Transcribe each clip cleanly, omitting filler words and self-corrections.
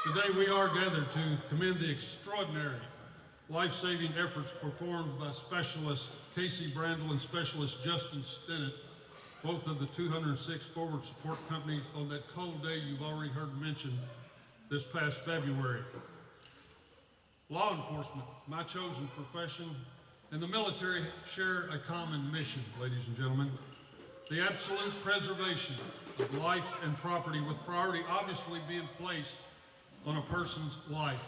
Today we are gathered to commend the extraordinary life-saving efforts performed by Specialist Casey Brandle and Specialist Justin Stinnett, both of the 206 Forward Support Company, on that cold day you've already heard mentioned this past February. Law enforcement, my chosen profession, and the military share a common mission, ladies and gentlemen. The absolute preservation of life and property, with priority obviously being placed on a person's life.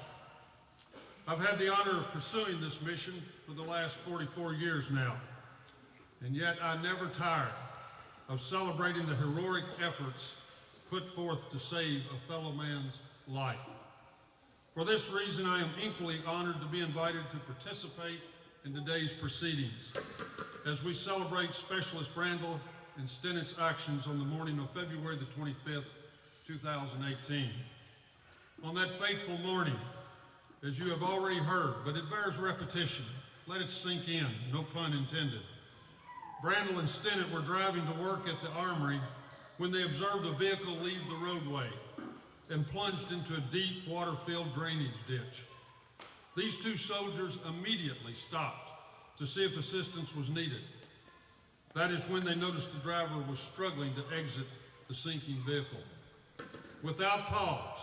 I've had the honor of pursuing this mission for the last 44 years now, and yet I never tire of celebrating the heroic efforts put forth to save a fellow man's life. For this reason, I am equally honored to be invited to participate in today's proceedings as we celebrate Specialist Brandle and Stinnett's actions on the morning of February the 25th, 2018. On that fateful morning, as you have already heard, but it bears repetition, let it sink in, no pun intended. Brandle and Stinnett were driving to work at the armory when they observed a vehicle leave the roadway and plunged into a deep water-filled drainage ditch. These two soldiers immediately stopped to see if assistance was needed. That is when they noticed the driver was struggling to exit the sinking vehicle. Without pause,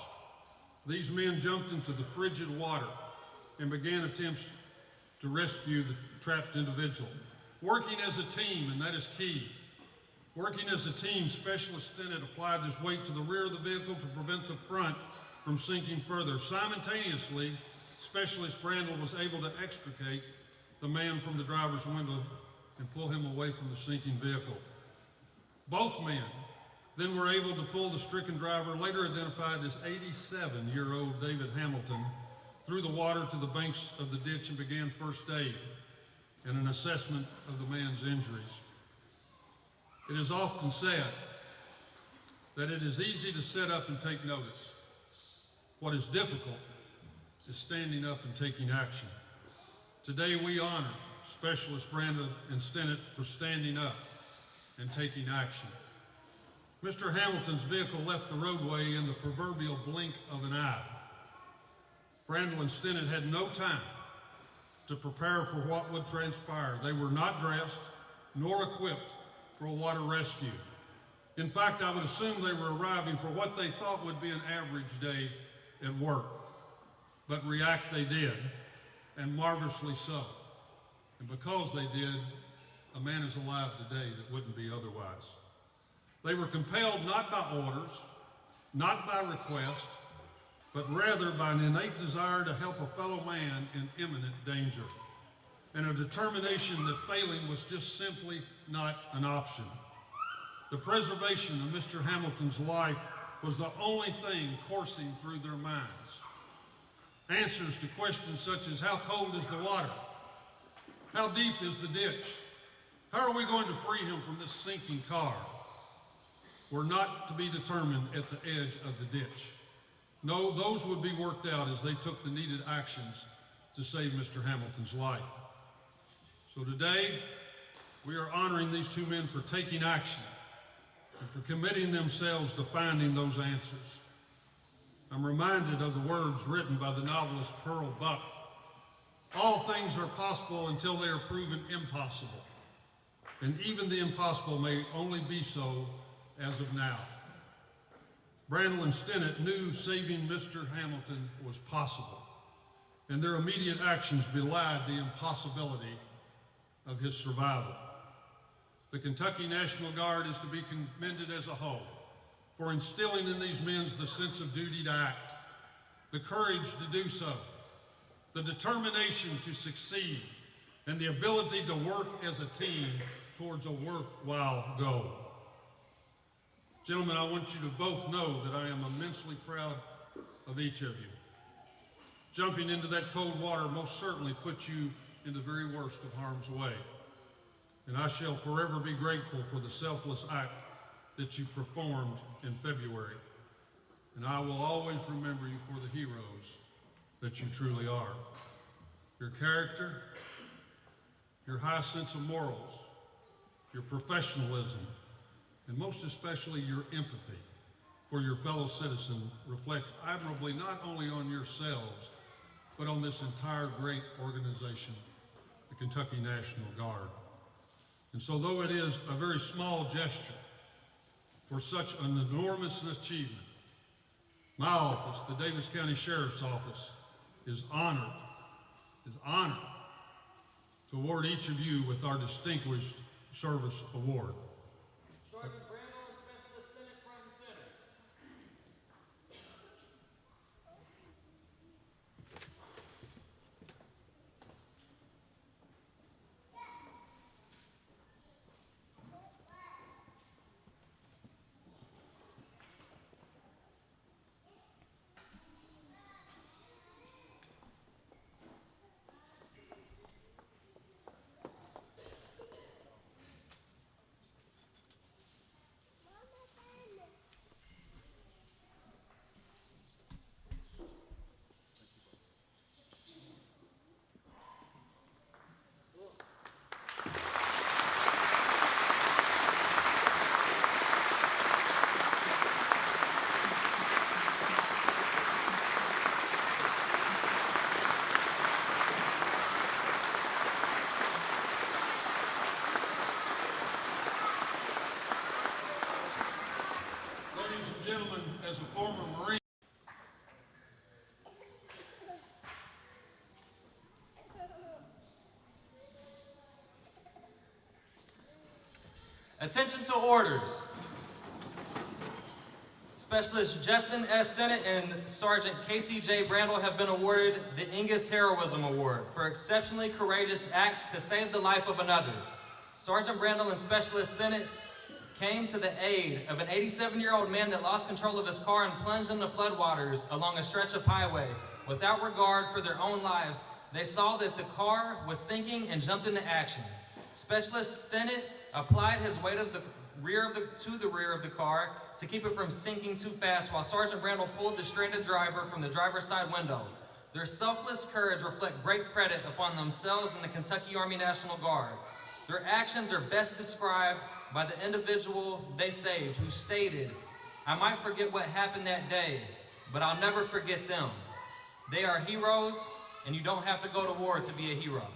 these men jumped into the frigid water and began attempts to rescue the trapped individual. Working as a team, and that is key. Working as a team, Specialist Stinnett applied his weight to the rear of the vehicle to prevent the front from sinking further. Simultaneously, Specialist Brandle was able to extricate the man from the driver's window and pull him away from the sinking vehicle. Both men then were able to pull the stricken driver, later identified as 87-year-old David Hamiliton, through the water to the banks of the ditch and began first aid and an assessment of the man's injuries. It is often said that it is easy to set up and take notice. What is difficult is standing up and taking action. Today we honor Specialist Brandle and Stinnett for standing up and taking action. Mr. Hamilton's vehicle left the roadway in the proverbial blink of an eye. Brandle and Stinnett had no time to prepare for what would transpire. They were not dressed nor equipped for a water rescue. In fact, I would assume they were arriving for what they thought would be an average day at work. But react they did, and marvelously so. And because they did, a man is alive today that wouldn't be otherwise. They were compelled not by orders, not by request, but rather by an innate desire to help a fellow man in imminent danger, and a determination that failing was just simply not an option. The preservation of Mr. Hamilton's life was the only thing coursing through their minds. Answers to questions such as, how cold is the water? How deep is the ditch? How are we going to free him from this sinking car? Were not to be determined at the edge of the ditch. No, those would be worked out as they took the needed actions to save Mr. Hamilton's life. So today, we are honoring these two men for taking action and for committing themselves to finding those answers. I'm reminded of the words written by the novelist Pearl Buck. All things are possible until they are proven impossible. And even the impossible may only be so as of now. Brandle and Stinnett knew saving Mr. Hamilton was possible, and their immediate actions belied the impossibility of his survival. The Kentucky National Guard is to be commended as a whole for instilling in these men the sense of duty to act, the courage to do so, the determination to succeed, and the ability to work as a team towards a worthwhile goal. Gentlemen, I want you to both know that I am immensely proud of each of you. Jumping into that cold water most certainly puts you in the very worst of harm's way. And I shall forever be grateful for the selfless act that you performed in February. And I will always remember you for the heroes that you truly are. Your character, your high sense of morals, your professionalism, and most especially your empathy for your fellow citizen reflect admirably not only on yourselves, but on this entire great organization, the Kentucky National Guard. And so though it is a very small gesture for such an enormous achievement, my office, the Davis County Sheriff's Office, is honored to award each of you with our Distinguished Service Award. Sergeant Brandle and Specialist Stinnett front and center. Ladies and gentlemen, as a former Marine, Attention to orders. Specialist Justin S. Stinnett and Sergeant Casey J. Brandle have been awarded the Ingus Heroism Award for exceptionally courageous acts to save the life of another. Sergeant Brandle and Specialist Stinnett came to the aid of an 87-year-old man that lost control of his car and plunged into floodwaters along a stretch of highway. Without regard for their own lives, they saw that the car was sinking and jumped into action. Specialist Stinnett applied his weight to the rear of the car to keep it from sinking too fast, while Sergeant Brandle pulled the stranded driver from the driver's side window. Their selfless courage reflect great credit upon themselves and the Kentucky Army National Guard. Their actions are best described by the individual they saved, who stated, "I might forget what happened that day, but I'll never forget them. They are heroes, and you don't have to go to war to be a hero."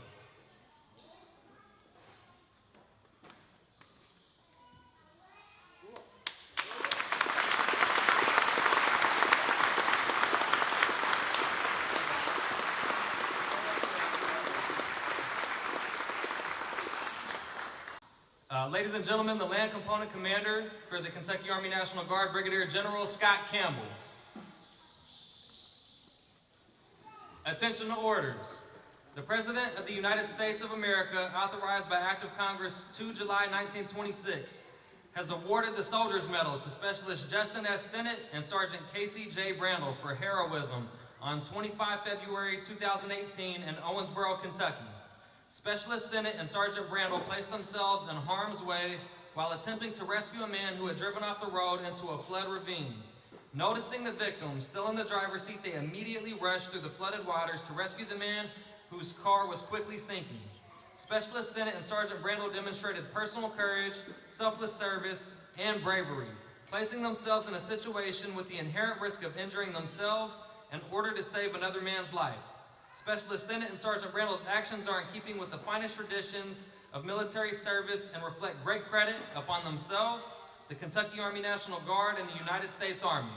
Ladies and gentlemen, the Land Component Commander for the Kentucky Army National Guard, Brigadier General Scott Campbell. Attention to orders. The President of the United States of America, authorized by Act of Congress 2 July 1926, has awarded the Soldier's Medal to Specialist Justin S. Stinnett and Sergeant Casey J. Brandle for heroism on 25 February 2018 in Owensboro, Kentucky. Specialist Stinnett and Sergeant Brandle placed themselves in harm's way while attempting to rescue a man who had driven off the road into a flood ravine. Noticing the victim still in the driver's seat, they immediately rushed through the flooded waters to rescue the man whose car was quickly sinking. Specialist Stinnett and Sergeant Brandle demonstrated personal courage, selfless service, and bravery, placing themselves in a situation with the inherent risk of injuring themselves in order to save another man's life. Specialist Stinnett and Sergeant Brandle's actions are in keeping with the finest traditions of military service and reflect great credit upon themselves, the Kentucky Army National Guard, and the United States Army.